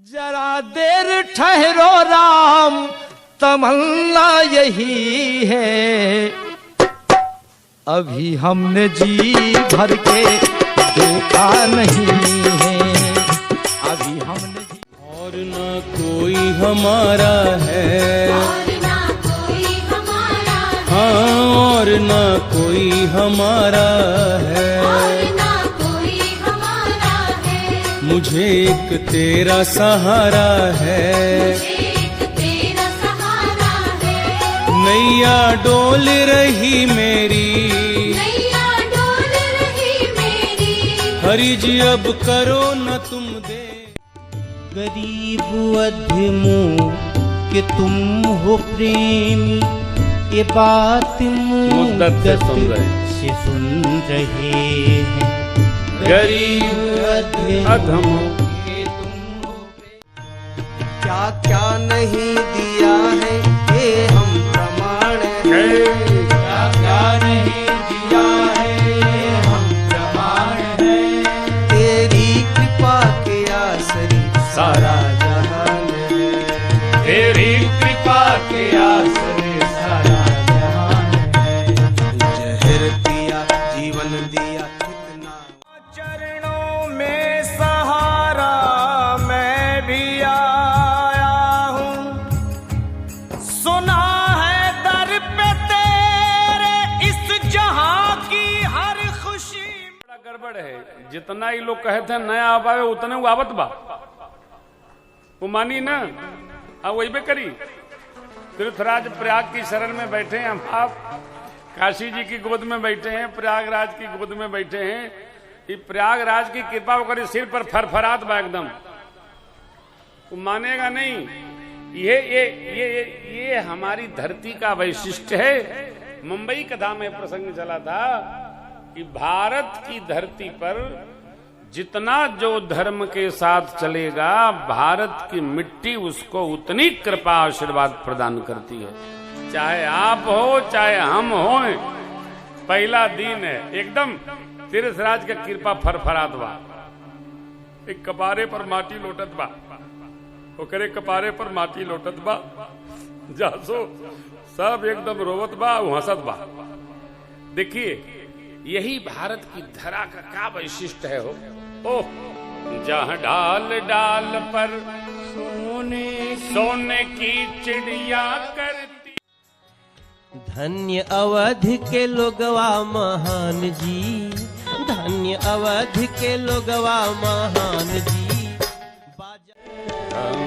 जरा देर ठहरो राम, तमन्ना यही है, अभी हमने जी भर के देखा नहीं है, अभी हमने और ना कोई हमारा है, और ना कोई हमारा है, हाँ और ना कोई हमारा है, और ना कोई हमारा है, मुझे एक तेरा सहारा है, एक तेरा सहारा है, नैया डोल रही मेरी, नैया डोल रही मेरी, हरि जी अब करो न तुम दे। गरीब अधमो कि तुम हो प्रेमी, ये बात मुद्दत से सुन रहे हैं। गरीब अधमो कि तुम हो प्रेमी, क्या क्या नहीं दिया है ये हम प्रमाण हैं, क्या क्या नहीं दिया है ये हम प्रमाण हैं, तेरी कृपा के आसरी सारा जहान है, तेरी कृपा के आसरे सारा जहान है, जहर पिया जीवन दिया कितना, चरणों में सहारा मैं भी आया हूँ, सुना है दर पे तेरे इस जहां की हर खुशी। बड़ा गड़बड़ है, जितना ही लोग कहते हैं नया आ पावे उतने वो आवत बा, वो मानी ना वही पे करी। तीर्थराज प्रयाग की शरण में बैठे हैं हम, आप काशी जी की गोद में बैठे हैं, प्रयागराज की गोद में बैठे हैं, ये प्रयागराज की कृपा करी, सिर पर फरफरात बा एकदम, वो मानेगा नहीं। ये हमारी धरती का वैशिष्ट्य है। मुंबई कथा में प्रसंग चला था कि भारत की धरती पर जितना जो धर्म के साथ चलेगा, भारत की मिट्टी उसको उतनी कृपा आशीर्वाद प्रदान करती है। चाहे आप हो चाहे हम हो, पहला दिन है एकदम तीर्थराज का कृपा फरफरात बा, एक कपारे पर माटी लोटत बा, ओकरे कपारे पर माटी लोटत बा, जासो सब एकदम रोवत बा, हंसत बा। देखिए यही भारत की धरा का क्या वैशिष्ट है हो। ओह, जहाँ डाल डाल पर सोने की चिड़िया करती। धन्य अवध के लोगवा महान जी, धन्य अवध के लोगवा महान जी, हम